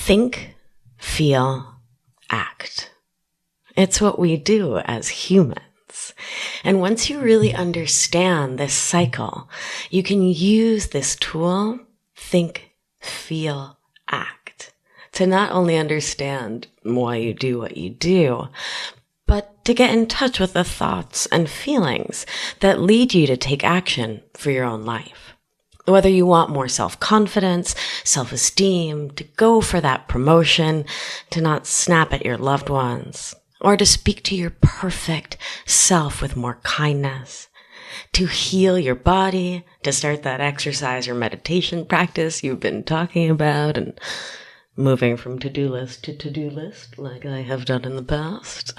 Think, feel, act. It's what we do as humans. And once you really understand this cycle, you can use this tool, think, feel, act, to not only understand why you do what you do, but to get in touch with the thoughts and feelings that lead you to take action for your own life. Whether you want more self-confidence, self-esteem, to go for that promotion, to not snap at your loved ones, or to speak to your perfect self with more kindness, to heal your body, to start that exercise or meditation practice you've been talking about, and moving from to-do list to to-do list like I have done in the past.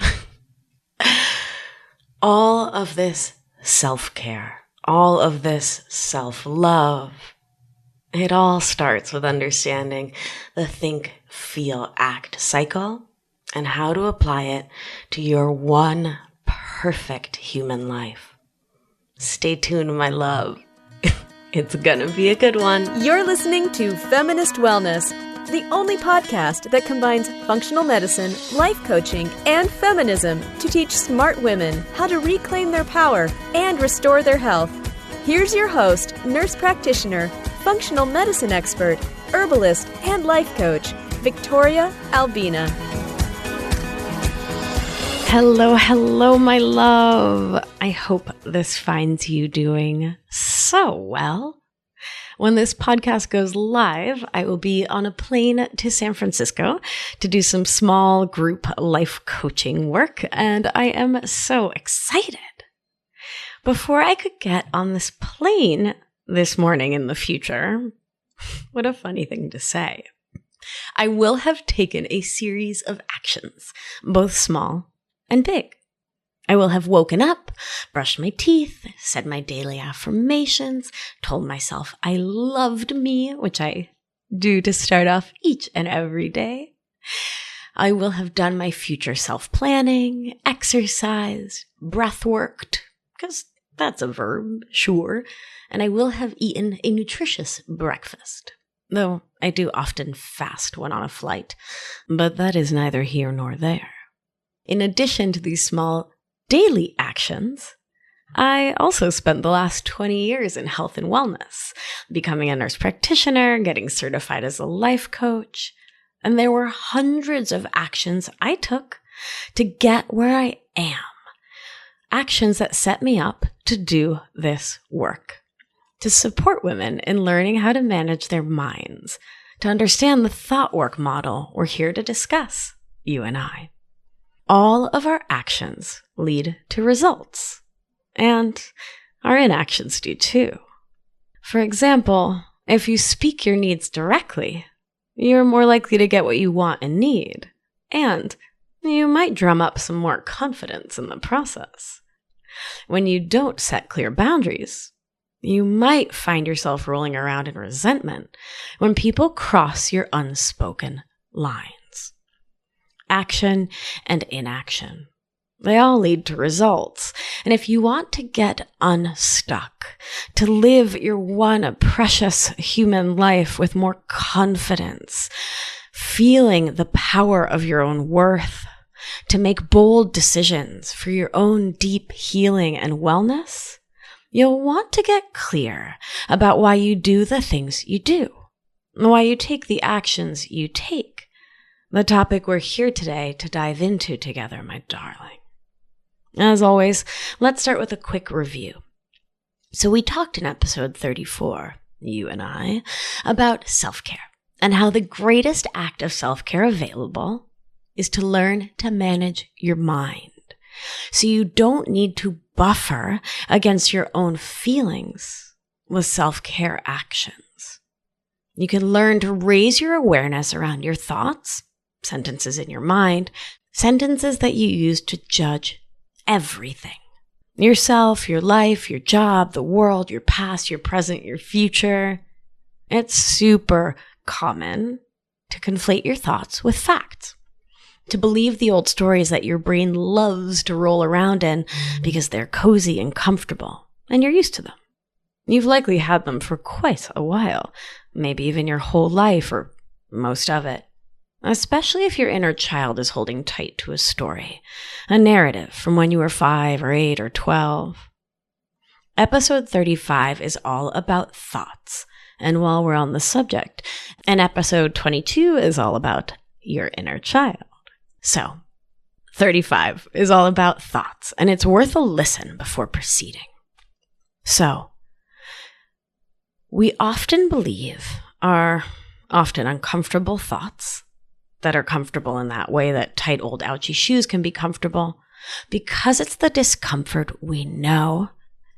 All of this self-care, all of this self-love, it all starts with understanding the think, feel, act cycle and how to apply it to your one perfect human life. Stay tuned, my love. It's gonna be a good one. You're listening to Feminist Wellness, the only podcast that combines functional medicine, life coaching, and feminism to teach smart women how to reclaim their power and restore their health. Here's your host, nurse practitioner, functional medicine expert, herbalist, and life coach, Victoria Albina. Hello, my love. I hope this finds you doing so well. When this podcast goes live, I will be on a plane to San Francisco to do some small group life coaching work, and I am so excited. Before I could get on this plane this morning in the future, what a funny thing to say, I will have taken a series of actions, both small and big. I will have woken up, brushed my teeth, said my daily affirmations, told myself I loved me, which I do to start off each and every day. I will have done my future self-planning, exercised, breath worked, because that's a verb, sure, and I will have eaten a nutritious breakfast, though I do often fast when on a flight, but that is neither here nor there. In addition to these small daily actions, I also spent the last 20 years in health and wellness, becoming a nurse practitioner, getting certified as a life coach, and there were hundreds of actions I took to get where I am. Actions that set me up to do this work, to support women in learning how to manage their minds, to understand the thought work model we're here to discuss, you and I. All of our actions lead to results, and our inactions do too. For example, if you speak your needs directly, you're more likely to get what you want and need, and you might drum up some more confidence in the process. When you don't set clear boundaries, you might find yourself rolling around in resentment when people cross your unspoken lines. Action and inaction, they all lead to results. And if you want to get unstuck, to live your one precious human life with more confidence, feeling the power of your own worth, to make bold decisions for your own deep healing and wellness, you'll want to get clear about why you do the things you do, why you take the actions you take. The topic we're here today to dive into together, my darling. As always, let's start with a quick review. So we talked in episode 34, you and I, about self-care and how the greatest act of self-care available is to learn to manage your mind. So you don't need to buffer against your own feelings with self-care actions. You can learn to raise your awareness around your thoughts, sentences in your mind, sentences that you use to judge everything. Yourself, your life, your job, the world, your past, your present, your future. It's super common to conflate your thoughts with facts, to believe the old stories that your brain loves to roll around in because they're cozy and comfortable, and you're used to them. You've likely had them for quite a while, maybe even your whole life or most of it. especially if your inner child is holding tight to a story, a narrative from when you were 5 or 8 or 12. Episode 35 is all about thoughts. And while we're on the subject, and episode 22 is all about your inner child. So, 35 is all about thoughts, and it's worth a listen before proceeding. So, we often believe our often uncomfortable thoughts that are comfortable in that way that tight old ouchy shoes can be comfortable because it's the discomfort we know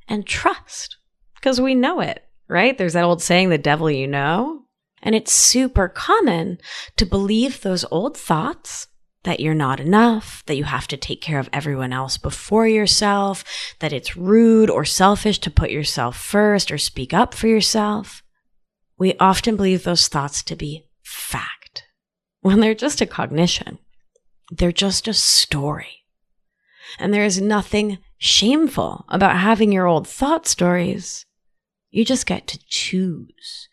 and trust, because we know it, right? There's that old saying, the devil you know. And it's super common to believe those old thoughts that you're not enough, that you have to take care of everyone else before yourself, that it's rude or selfish to put yourself first or speak up for yourself. We often believe those thoughts to be fact, when they're just a cognition. They're just a story. And there is nothing shameful about having your old thought stories. You just get to choose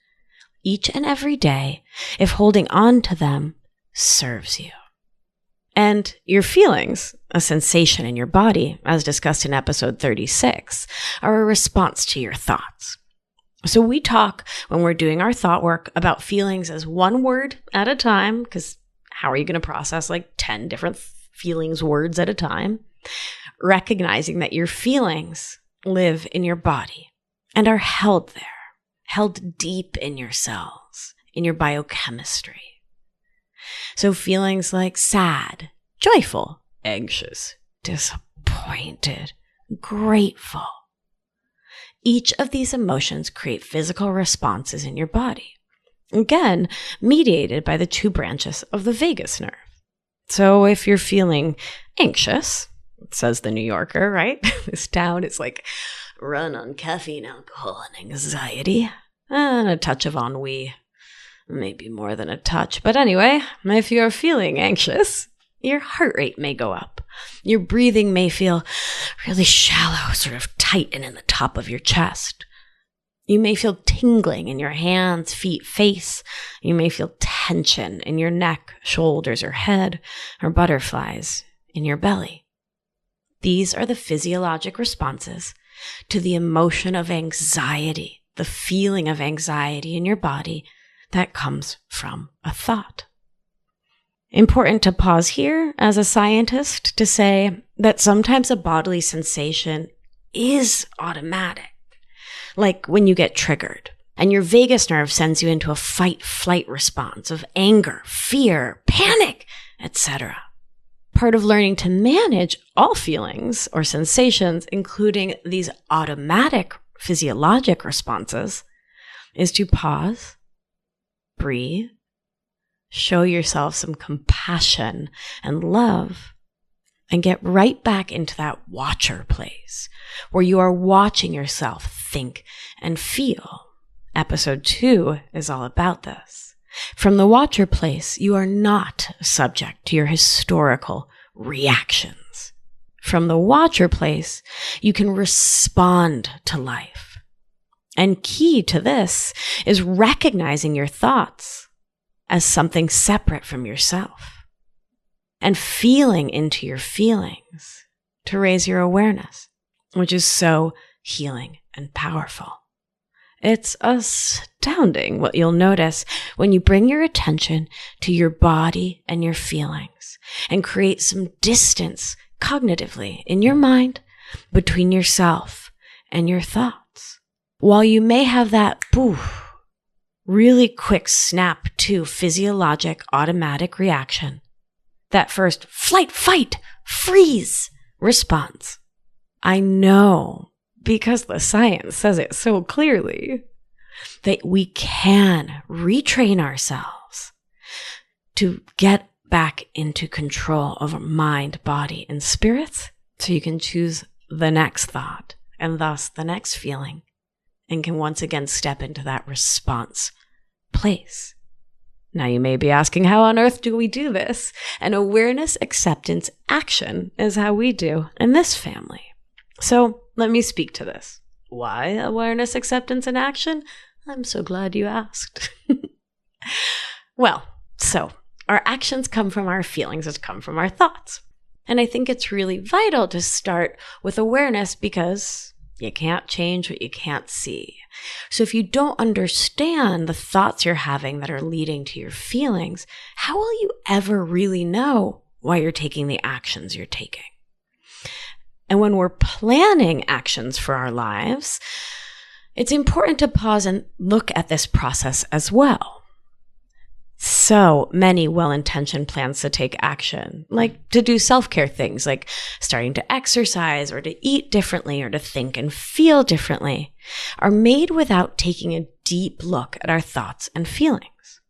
each and every day if holding on to them serves you. And your feelings, a sensation in your body, as discussed in episode 36, are a response to your thoughts. So we talk when we're doing our thought work about feelings as one word at a time, because how are you going to process like 10 different feelings words at a time? Recognizing that your feelings live in your body and are held there, held deep in your cells, in your biochemistry. So feelings like sad, joyful, anxious, disappointed, grateful. Each of these emotions create physical responses in your body, again, mediated by the 2 branches of the vagus nerve. So if you're feeling anxious, says the New Yorker, right? This town is like run on caffeine, alcohol, and anxiety, and a touch of ennui. Maybe more than a touch. But anyway, if you're feeling anxious, your heart rate may go up. Your breathing may feel really shallow, sort of tight and in the top of your chest. You may feel tingling in your hands, feet, face. You may feel tension in your neck, shoulders, or head, or butterflies in your belly. These are the physiologic responses to the emotion of anxiety, the feeling of anxiety in your body that comes from a thought. Important to pause here as a scientist to say that sometimes a bodily sensation is automatic, like when you get triggered and your vagus nerve sends you into a fight-flight response of anger, fear, panic, etc. Part of learning to manage all feelings or sensations, including these automatic physiologic responses, is to pause, breathe, show yourself some compassion and love, and get right back into that watcher place where you are watching yourself think and feel. Episode 2 is all about this. From the watcher place, you are not subject to your historical reactions. From the watcher place, you can respond to life. And key to this is recognizing your thoughts as something separate from yourself and feeling into your feelings to raise your awareness, which is so healing and powerful. It's astounding what you'll notice when you bring your attention to your body and your feelings and create some distance cognitively in your mind between yourself and your thoughts. While you may have that really quick snap to physiologic automatic reaction, that first flight, fight, freeze response, I know, because the science says it so clearly, that we can retrain ourselves to get back into control of our mind, body, and spirit, so you can choose the next thought and thus the next feeling and can once again step into that response place. Now you may be asking, how on earth do we do this? And awareness, acceptance, action is how we do in this family. So let me speak to this. Why awareness, acceptance, and action? I'm so glad you asked. Well, so Our actions come from our feelings, it's come from our thoughts. And I think it's really vital to start with awareness because you can't change what you can't see. So if you don't understand the thoughts you're having that are leading to your feelings, how will you ever really know why you're taking the actions you're taking? And when we're planning actions for our lives, it's important to pause and look at this process as well. So many well-intentioned plans to take action, like to do self-care things like starting to exercise or to eat differently or to think and feel differently, are made without taking a deep look at our thoughts and feelings.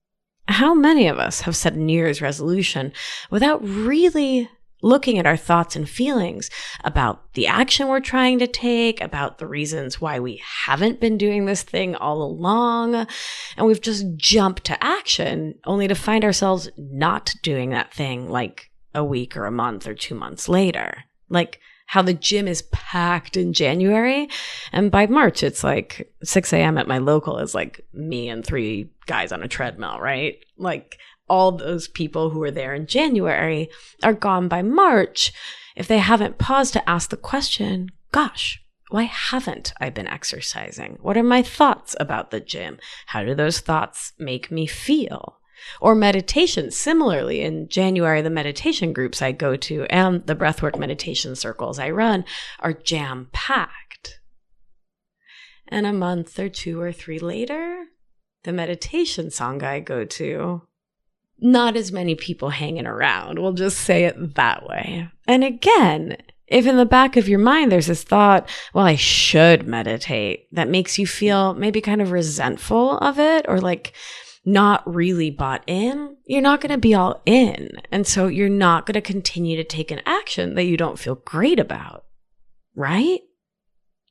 How many of us have set a New Year's resolution without really looking at our thoughts and feelings about the action we're trying to take, about the reasons why we haven't been doing this thing all along, and we've just jumped to action only to find ourselves not doing that thing like a week or a month or 2 months later. Like how the gym is packed in January, and by March it's like 6 a.m. at my local is like me and 3 guys on a treadmill, right? Like all those people who were there in January are gone by March if they haven't paused to ask the question, gosh, why haven't I been exercising? What are my thoughts about the gym? How do those thoughts make me feel? Or meditation. Similarly, in January, the meditation groups I go to and the breathwork meditation circles I run are jam-packed. And a month or 2 or 3 later, the meditation sangha I go to, not as many people hanging around. We'll just say it that way. And again, if in the back of your mind there's this thought, well, I should meditate, that makes you feel maybe kind of resentful of it or like not really bought in, you're not going to be all in. And so you're not going to continue to take an action that you don't feel great about, right?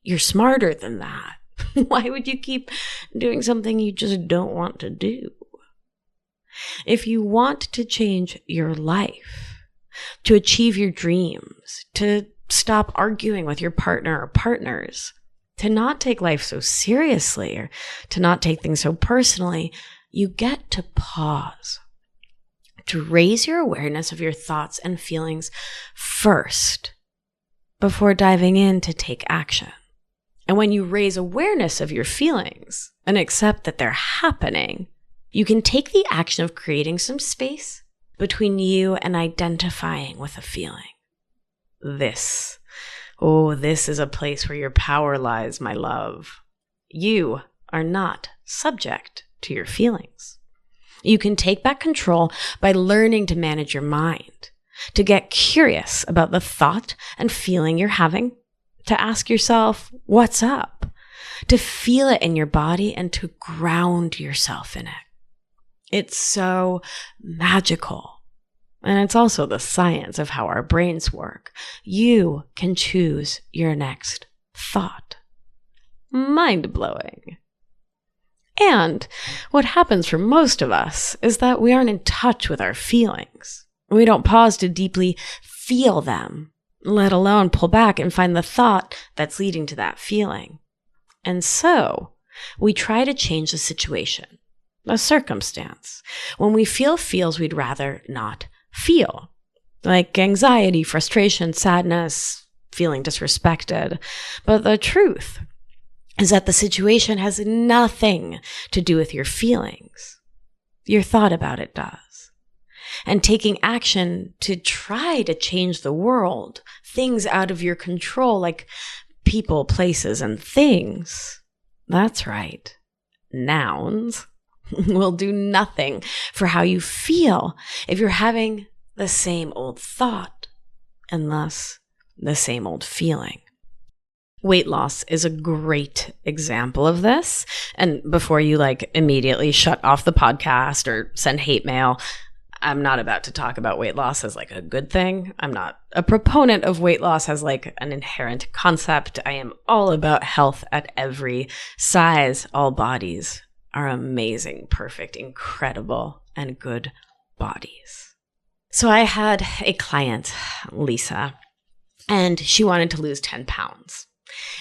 You're smarter than that. Why would you keep doing something you just don't want to do? If you want to change your life, to achieve your dreams, to stop arguing with your partner or partners, to not take life so seriously or to not take things so personally, you get to pause, to raise your awareness of your thoughts and feelings first before diving in to take action. And when you raise awareness of your feelings and accept that they're happening, you can take the action of creating some space between you and identifying with a feeling. This is a place where your power lies, my love. You are not subject to your feelings. You can take back control by learning to manage your mind, to get curious about the thought and feeling you're having, to ask yourself, what's up? To feel it in your body and to ground yourself in it. It's so magical. And it's also the science of how our brains work. You can choose your next thought. Mind-blowing. And what happens for most of us is that we aren't in touch with our feelings. We don't pause to deeply feel them, let alone pull back and find the thought that's leading to that feeling. And so we try to change the situation, a circumstance, when we feel feels we'd rather not feel, like anxiety, frustration, sadness, feeling disrespected. But the truth is that the situation has nothing to do with your feelings. Your thought about it does. And taking action to try to change the world, things out of your control, like people, places, and things, that's right, nouns, will do nothing for how you feel if you're having the same old thought and thus the same old feeling. Weight loss is a great example of this. And before you immediately shut off the podcast or send hate mail, I'm not about to talk about weight loss as a good thing. I'm not a proponent of weight loss as an inherent concept. I am all about health at every size. All bodies are amazing, perfect, incredible, and good bodies. So I had a client, Lisa, and she wanted to lose 10 pounds.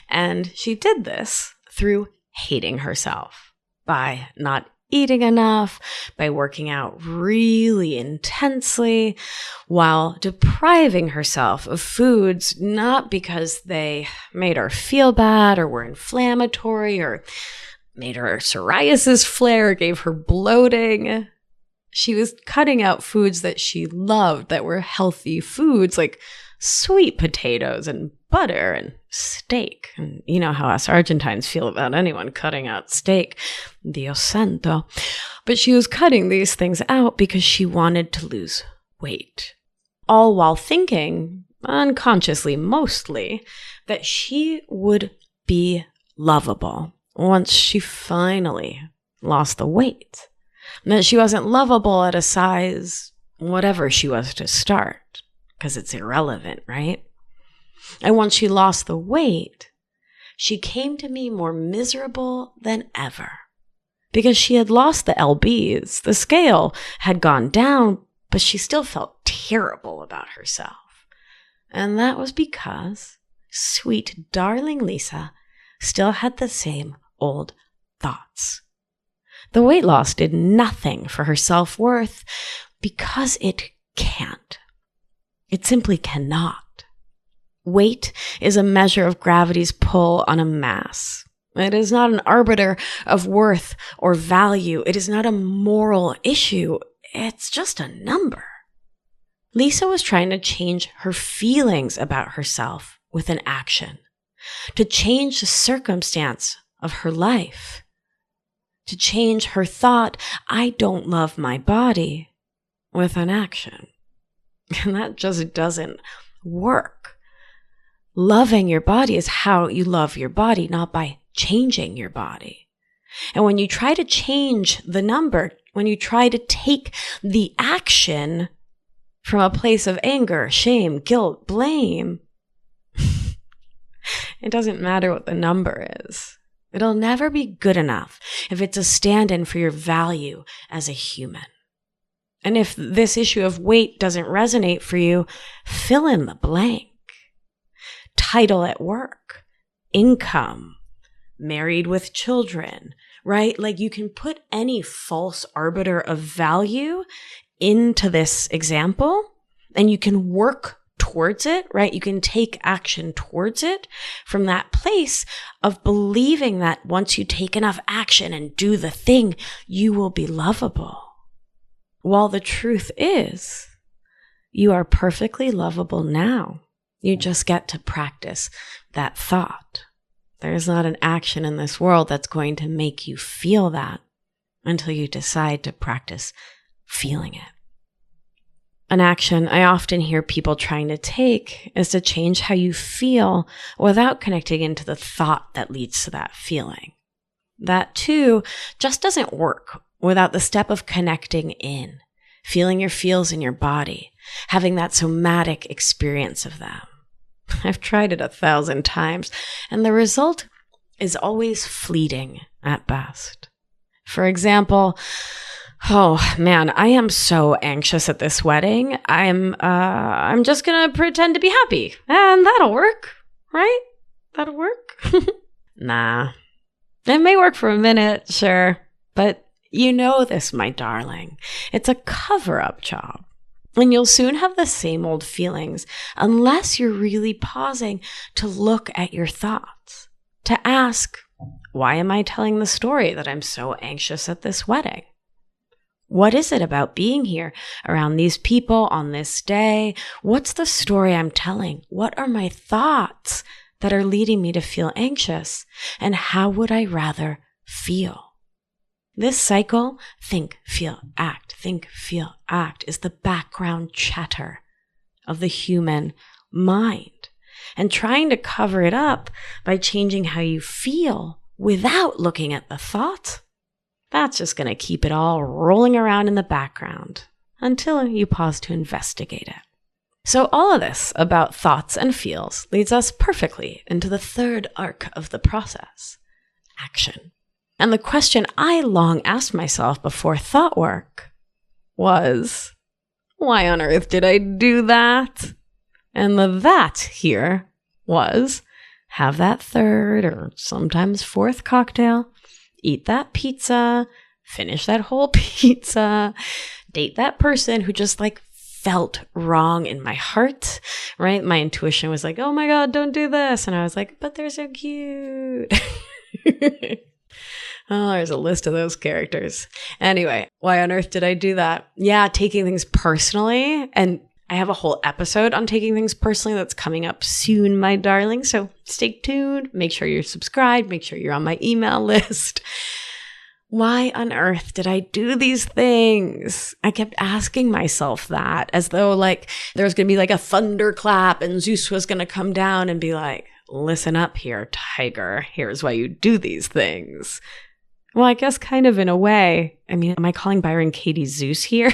And she did this through hating herself by not eating enough, by working out really intensely, while depriving herself of foods not because they made her feel bad or were inflammatory or made her psoriasis flare, gave her bloating. She was cutting out foods that she loved that were healthy foods like sweet potatoes and butter and steak. And you know how us Argentines feel about anyone cutting out steak. Dios santo. But she was cutting these things out because she wanted to lose weight. All while thinking, unconsciously mostly, that she would be lovable once she finally lost the weight. And that she wasn't lovable at a size whatever she was to start. Because it's irrelevant, right? And once she lost the weight, she came to me more miserable than ever. Because she had lost the lbs. The scale had gone down, but she still felt terrible about herself. And that was because sweet, darling Lisa still had the same old thoughts. The weight loss did nothing for her self-worth because it can't. It simply cannot. Weight is a measure of gravity's pull on a mass. It is not an arbiter of worth or value. It is not a moral issue. It's just a number. Lisa was trying to change her feelings about herself with an action, to change the circumstance of her life, to change her thought, I don't love my body, with an action. And that just doesn't work. Loving your body is how you love your body, not by changing your body. And when you try to change the number, when you try to take the action from a place of anger, shame, guilt, blame, it doesn't matter what the number is. It'll never be good enough if it's a stand-in for your value as a human. And if this issue of weight doesn't resonate for you, fill in the blank. Title at work, income, married with children, right? Like you can put any false arbiter of value into this example and you can work towards it, right? You can take action towards it from that place of believing that once you take enough action and do the thing, you will be lovable. While the truth is, you are perfectly lovable now. You just get to practice that thought. There's not an action in this world that's going to make you feel that until you decide to practice feeling it. An action I often hear people trying to take is to change how you feel without connecting into the thought that leads to that feeling. That too just doesn't work without the step of connecting in, feeling your feels in your body, having that somatic experience of them. I've tried it 1,000 times, and the result is always fleeting at best. For example, oh man, I am so anxious at this wedding. I'm just gonna pretend to be happy, and that'll work, right? That'll work. Nah, it may work for a minute, sure, but you know this, my darling. It's a cover-up job. And you'll soon have the same old feelings unless you're really pausing to look at your thoughts, to ask, why am I telling the story that I'm so anxious at this wedding? What is it about being here around these people on this day? What's the story I'm telling? What are my thoughts that are leading me to feel anxious? And how would I rather feel? This cycle, think, feel, act, think, feel, act, is the background chatter of the human mind. And trying to cover it up by changing how you feel without looking at the thought, that's just going to keep it all rolling around in the background until you pause to investigate it. So all of this about thoughts and feels leads us perfectly into the third arc of the process, action. And the question I long asked myself before thought work was, why on earth did I do that? And the that here was, have that third or sometimes fourth cocktail, eat that pizza, finish that whole pizza, date that person who just like felt wrong in my heart, right? My intuition was like, oh my God, don't do this. And I was like, but they're so cute. Oh, there's a list of those characters. Anyway, why on earth did I do that? Yeah, taking things personally. And I have a whole episode on taking things personally that's coming up soon, my darling. So stay tuned. Make sure you're subscribed. Make sure you're on my email list. Why on earth did I do these things? I kept asking myself that as though like there was going to be like a thunderclap and Zeus was going to come down and be like, listen up here, tiger. Here's why you do these things. Well, I guess kind of in a way. I mean, am I calling Byron Katie Zeus here?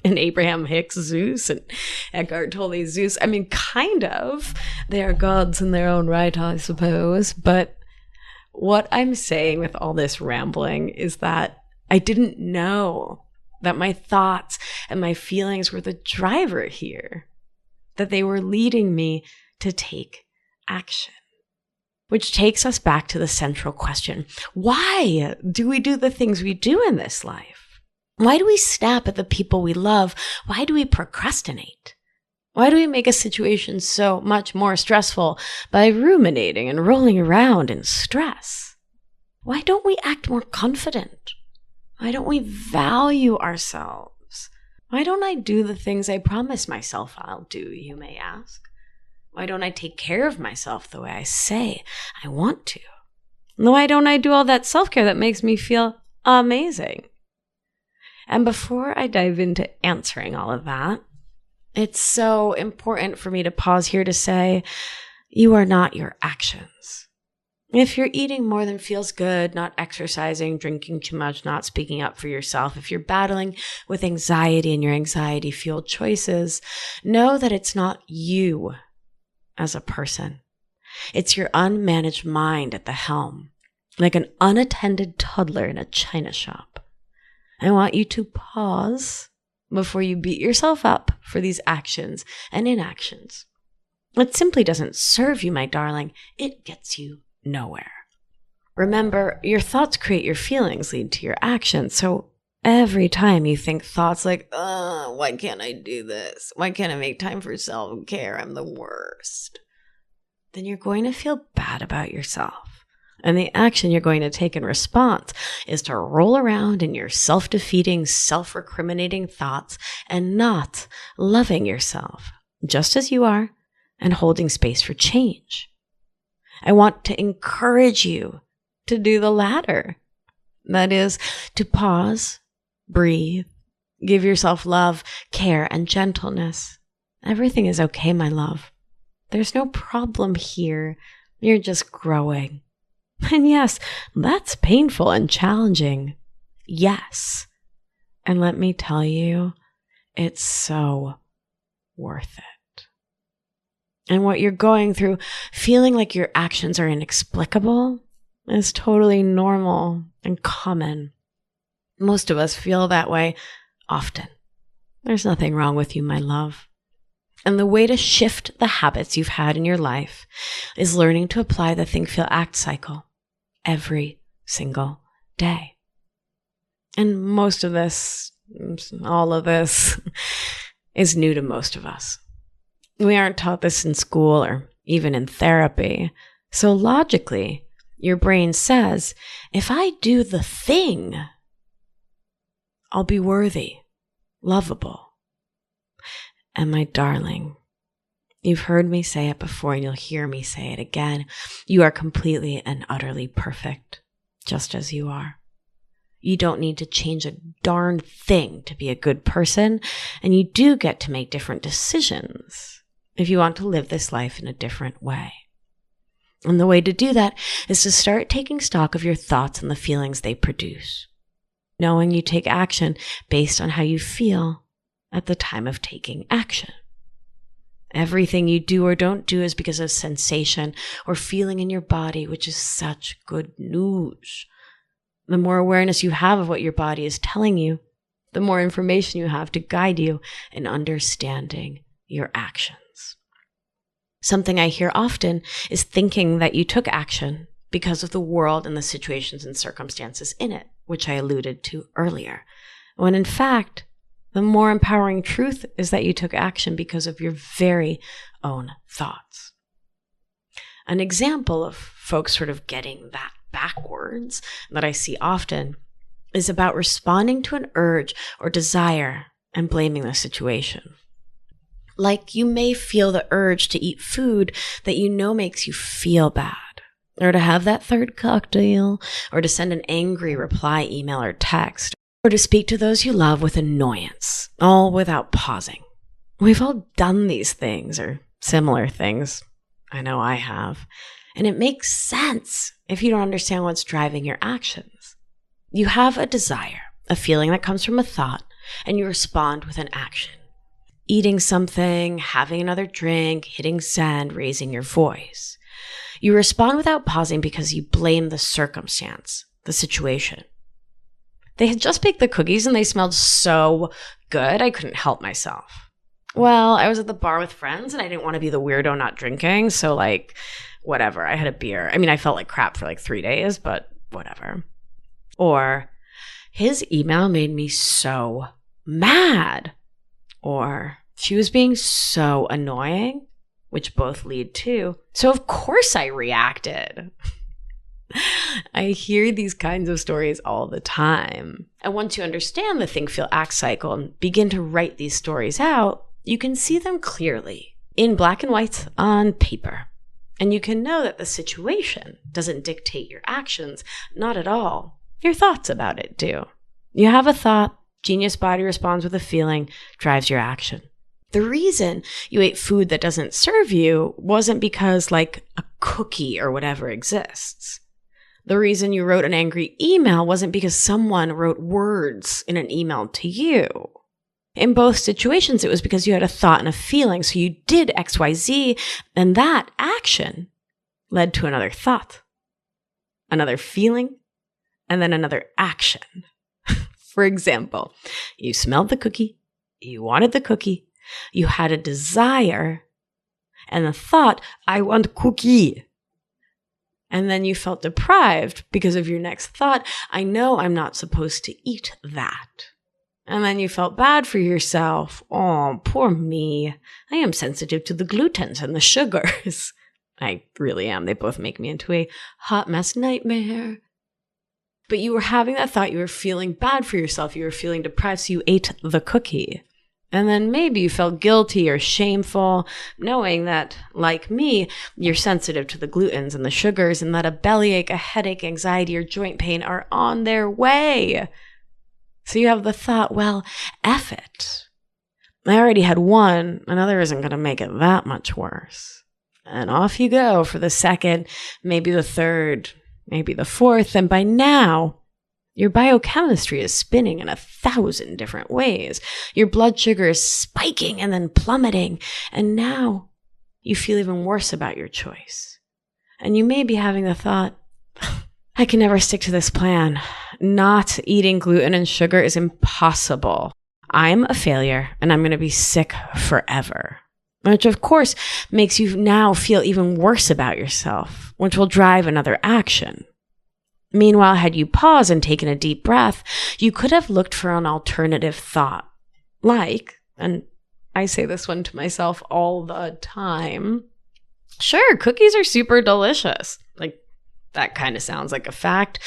And Abraham Hicks Zeus and Eckhart Tolle Zeus? I mean, kind of. They are gods in their own right, I suppose. But what I'm saying with all this rambling is that I didn't know that my thoughts and my feelings were the driver here, that they were leading me to take action. Which takes us back to the central question. Why do we do the things we do in this life? Why do we snap at the people we love? Why do we procrastinate? Why do we make a situation so much more stressful by ruminating and rolling around in stress? Why don't we act more confident? Why don't we value ourselves? Why don't I do the things I promise myself I'll do, you may ask? Why don't I take care of myself the way I say I want to? Why don't I do all that self-care that makes me feel amazing? And before I dive into answering all of that, it's so important for me to pause here to say, you are not your actions. If you're eating more than feels good, not exercising, drinking too much, not speaking up for yourself, if you're battling with anxiety and your anxiety-fueled choices, know that it's not you as a person. It's your unmanaged mind at the helm, like an unattended toddler in a china shop. I want you to pause before you beat yourself up for these actions and inactions. It simply doesn't serve you, my darling. It gets you nowhere. Remember, your thoughts create your feelings, lead to your actions. So every time you think thoughts like, why can't I do this? Why can't I make time for self-care? I'm the worst. Then you're going to feel bad about yourself. And the action you're going to take in response is to roll around in your self-defeating, self-recriminating thoughts and not loving yourself just as you are and holding space for change. I want to encourage you to do the latter. That is, to pause, breathe, give yourself love, care, and gentleness. Everything is okay, my love. There's no problem here. You're just growing. And yes, that's painful and challenging. Yes. And let me tell you, it's so worth it. And what you're going through, feeling like your actions are inexplicable, is totally normal and common. Most of us feel that way often. There's nothing wrong with you, my love. And the way to shift the habits you've had in your life is learning to apply the think, feel, act cycle every single day. And most of this, all of this, is new to most of us. We aren't taught this in school or even in therapy. So logically, your brain says, if I do the thing, I'll be worthy, lovable. And my darling, you've heard me say it before and you'll hear me say it again. You are completely and utterly perfect, just as you are. You don't need to change a darn thing to be a good person, and you do get to make different decisions if you want to live this life in a different way. And the way to do that is to start taking stock of your thoughts and the feelings they produce, knowing you take action based on how you feel at the time of taking action. Everything you do or don't do is because of sensation or feeling in your body, which is such good news. The more awareness you have of what your body is telling you, the more information you have to guide you in understanding your actions. Something I hear often is thinking that you took action because of the world and the situations and circumstances in it, which I alluded to earlier, when in fact, the more empowering truth is that you took action because of your very own thoughts. An example of folks sort of getting that backwards that I see often is about responding to an urge or desire and blaming the situation. Like you may feel the urge to eat food that you know makes you feel bad, or to have that third cocktail, or to send an angry reply email or text, or to speak to those you love with annoyance, all without pausing. We've all done these things or similar things. I know I have. And it makes sense if you don't understand what's driving your actions. You have a desire, a feeling that comes from a thought, and you respond with an action. Eating something, having another drink, hitting send, raising your voice. You respond without pausing because you blame the circumstance, the situation. They had just baked the cookies and they smelled so good, I couldn't help myself. Well, I was at the bar with friends and I didn't want to be the weirdo not drinking, so whatever, I had a beer. I mean, I felt like crap for 3 days, but whatever. Or, his email made me so mad. Or, she was being so annoying, which both lead to, so of course I reacted. I hear these kinds of stories all the time. And once you understand the think, feel, act cycle and begin to write these stories out, you can see them clearly in black and white on paper. And you can know that the situation doesn't dictate your actions, not at all. Your thoughts about it do. You have a thought, genius body responds with a feeling, drives your action. The reason you ate food that doesn't serve you wasn't because a cookie or whatever exists. The reason you wrote an angry email wasn't because someone wrote words in an email to you. In both situations, it was because you had a thought and a feeling, so you did XYZ, and that action led to another thought, another feeling, and then another action. For example, you smelled the cookie, you wanted the cookie, you had a desire, and the thought, I want cookie. And then you felt deprived because of your next thought, I know I'm not supposed to eat that. And then you felt bad for yourself. Oh, poor me. I am sensitive to the glutens and the sugars. I really am. They both make me into a hot mess nightmare. But you were having that thought. You were feeling bad for yourself. You were feeling deprived, so you ate the cookie. And then maybe you felt guilty or shameful, knowing that, like me, you're sensitive to the glutens and the sugars, and that a bellyache, a headache, anxiety, or joint pain are on their way. So you have the thought, well, F it. I already had one, another isn't going to make it that much worse. And off you go for the second, maybe the third, maybe the fourth, and by now, your biochemistry is spinning in 1,000 different ways. Your blood sugar is spiking and then plummeting. And now you feel even worse about your choice. And you may be having the thought, I can never stick to this plan. Not eating gluten and sugar is impossible. I'm a failure and I'm going to be sick forever. Which of course makes you now feel even worse about yourself, which will drive another action. Meanwhile, had you paused and taken a deep breath, you could have looked for an alternative thought. And I say this one to myself all the time, sure, cookies are super delicious. That kind of sounds like a fact,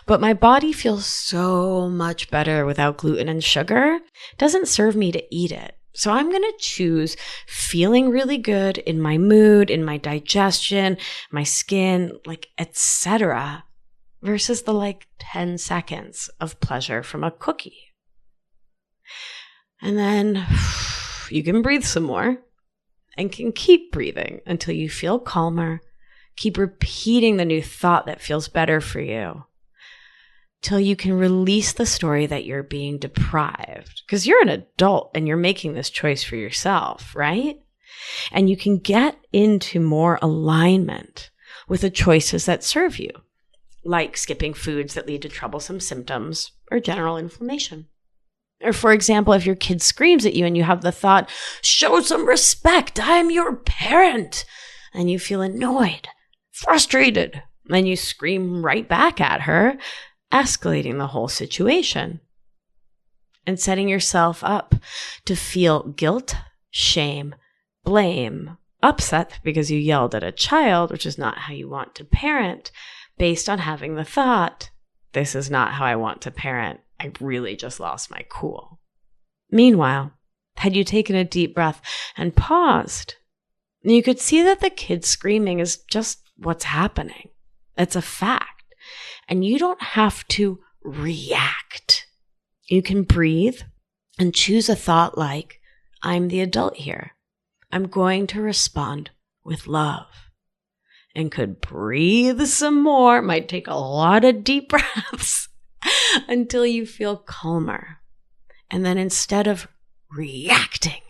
but my body feels so much better without gluten and sugar. It doesn't serve me to eat it. So I'm going to choose feeling really good in my mood, in my digestion, my skin, etc., versus the 10 seconds of pleasure from a cookie. And then you can breathe some more and can keep breathing until you feel calmer. Keep repeating the new thought that feels better for you till you can release the story that you're being deprived. Because you're an adult and you're making this choice for yourself, right? And you can get into more alignment with the choices that serve you, like skipping foods that lead to troublesome symptoms or general inflammation. Or for example, if your kid screams at you and you have the thought, show some respect, I'm your parent, and you feel annoyed, frustrated, and you scream right back at her, escalating the whole situation and setting yourself up to feel guilt, shame, blame, upset because you yelled at a child, which is not how you want to parent, based on having the thought, this is not how I want to parent. I really just lost my cool. Meanwhile, had you taken a deep breath and paused, you could see that the kid screaming is just what's happening. It's a fact. And you don't have to react. You can breathe and choose a thought like, I'm the adult here. I'm going to respond with love. And could breathe some more. Might take a lot of deep breaths until you feel calmer. And then instead of reacting,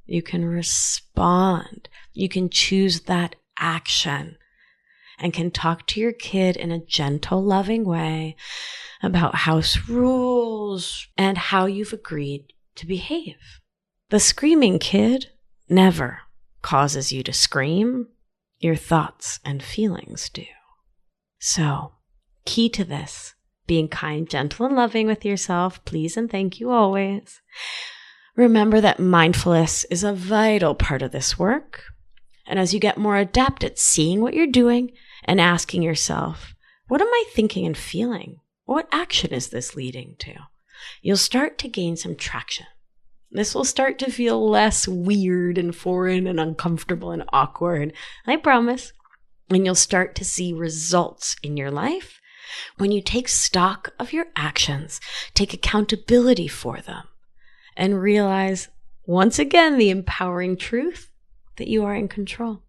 you can respond. You can choose that action and can talk to your kid in a gentle, loving way about house rules and how you've agreed to behave. The screaming kid never causes you to scream. Your thoughts and feelings do. So, key to this, being kind, gentle, and loving with yourself, please and thank you always. Remember that mindfulness is a vital part of this work. And as you get more adept at seeing what you're doing and asking yourself, what am I thinking and feeling? What action is this leading to? You'll start to gain some traction. This will start to feel less weird and foreign and uncomfortable and awkward, I promise. And you'll start to see results in your life when you take stock of your actions, take accountability for them, and realize, once again, the empowering truth that you are in control.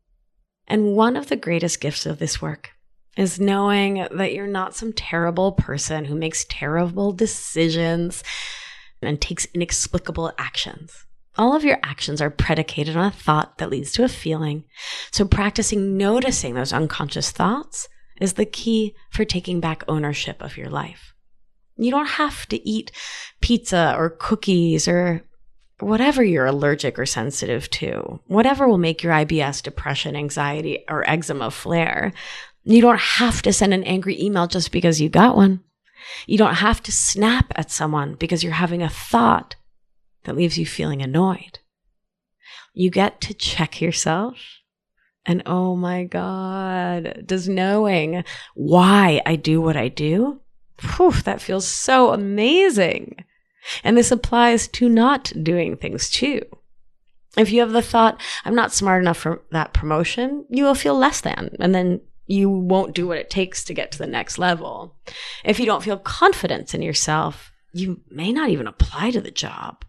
And one of the greatest gifts of this work is knowing that you're not some terrible person who makes terrible decisions and takes inexplicable actions. All of your actions are predicated on a thought that leads to a feeling. So practicing noticing those unconscious thoughts is the key for taking back ownership of your life. You don't have to eat pizza or cookies or whatever you're allergic or sensitive to, whatever will make your IBS, depression, anxiety, or eczema flare. You don't have to send an angry email just because you got one. You don't have to snap at someone because you're having a thought that leaves you feeling annoyed. You get to check yourself. And oh my God, does knowing why I do what I do, that feels so amazing. And this applies to not doing things too. If you have the thought, I'm not smart enough for that promotion, you will feel less than. And then you won't do what it takes to get to the next level. If you don't feel confidence in yourself, you may not even apply to the job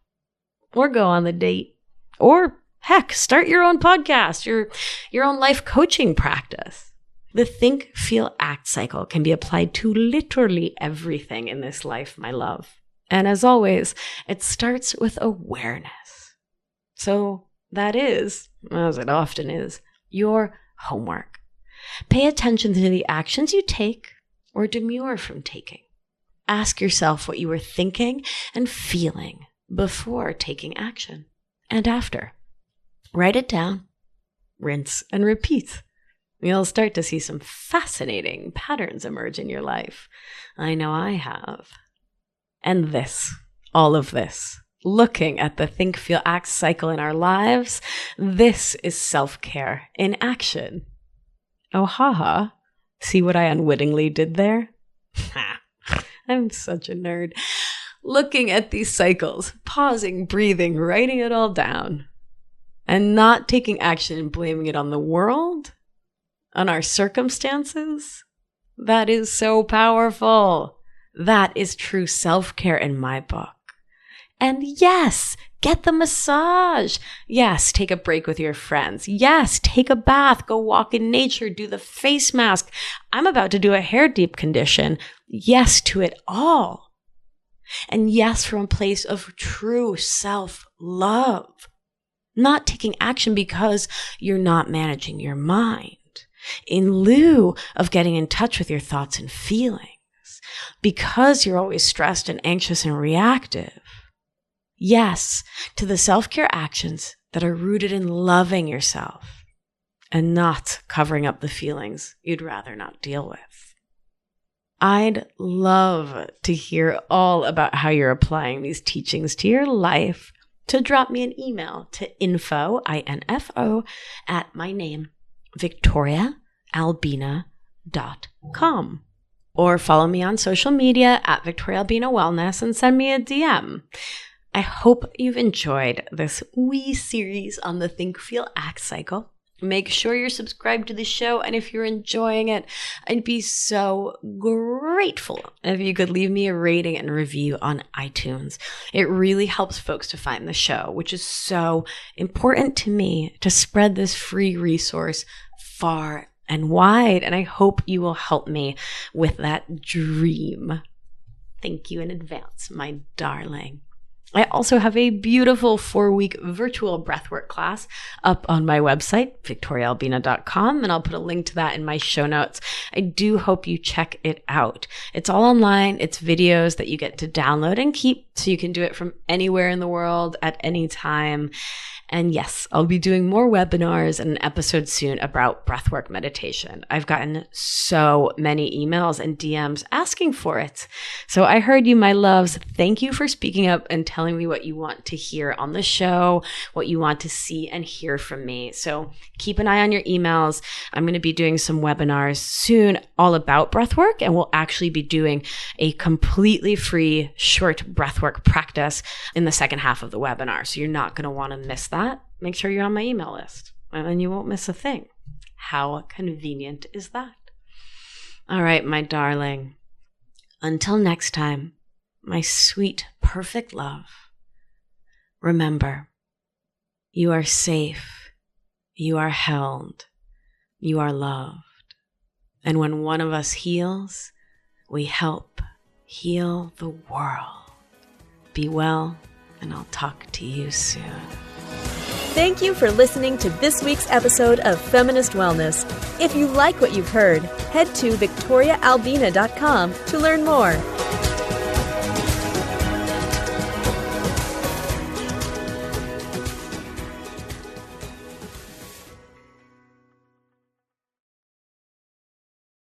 or go on the date or heck, start your own podcast, your own life coaching practice. The think, feel, act cycle can be applied to literally everything in this life, my love. And as always, it starts with awareness. So that is, as it often is, your homework. Pay attention to the actions you take or demur from taking. Ask yourself what you were thinking and feeling before taking action and after. Write it down, rinse and repeat. You'll start to see some fascinating patterns emerge in your life. I know I have. And this, all of this, looking at the think, feel, act cycle in our lives, this is self-care in action. Oh, haha. See what I unwittingly did there? I'm such a nerd. Looking at these cycles, pausing, breathing, writing it all down, and not taking action and blaming it on the world, on our circumstances, that is so powerful. That is true self-care in my book. And yes, get the massage. Yes, take a break with your friends. Yes, take a bath, go walk in nature, do the face mask. I'm about to do a hair deep condition. Yes to it all. And yes, from a place of true self-love. Not taking action because you're not managing your mind. In lieu of getting in touch with your thoughts and feelings. Because you're always stressed and anxious and reactive. Yes, to the self-care actions that are rooted in loving yourself and not covering up the feelings you'd rather not deal with. I'd love to hear all about how you're applying these teachings to your life. To drop me an email to info, I-N-F-O, at my name, victoriaalbina.com. Or follow me on social media at Victoria Albina Wellness and send me a DM. I hope you've enjoyed this wee series on the Think, Feel, Act cycle. Make sure you're subscribed to the show, and if you're enjoying it, I'd be so grateful if you could leave me a rating and review on iTunes. It really helps folks to find the show, which is so important to me to spread this free resource far and wide, and I hope you will help me with that dream. Thank you in advance, my darling. I also have a beautiful 4-week virtual breathwork class up on my website, victoriaalbina.com, and I'll put a link to that in my show notes. I do hope you check it out. It's all online. It's videos that you get to download and keep, so you can do it from anywhere in the world at any time. And yes, I'll be doing more webinars and an episode soon about breathwork meditation. I've gotten so many emails and DMs asking for it. So I heard you, my loves. Thank you for speaking up and telling me what you want to hear on the show, what you want to see and hear from me. So keep an eye on your emails. I'm going to be doing some webinars soon all about breathwork, and we'll actually be doing a completely free short breathwork practice in the second half of the webinar. So you're not going to want to miss that. Make sure you're on my email list, and then you won't miss a thing. How convenient is that? All right, my darling. Until next time, my sweet, perfect love. Remember, you are safe, you are held, you are loved. And when one of us heals, we help heal the world. Be well, and I'll talk to you soon. Thank you for listening to this week's episode of Feminist Wellness. If you like what you've heard, head to victoriaalbina.com to learn more.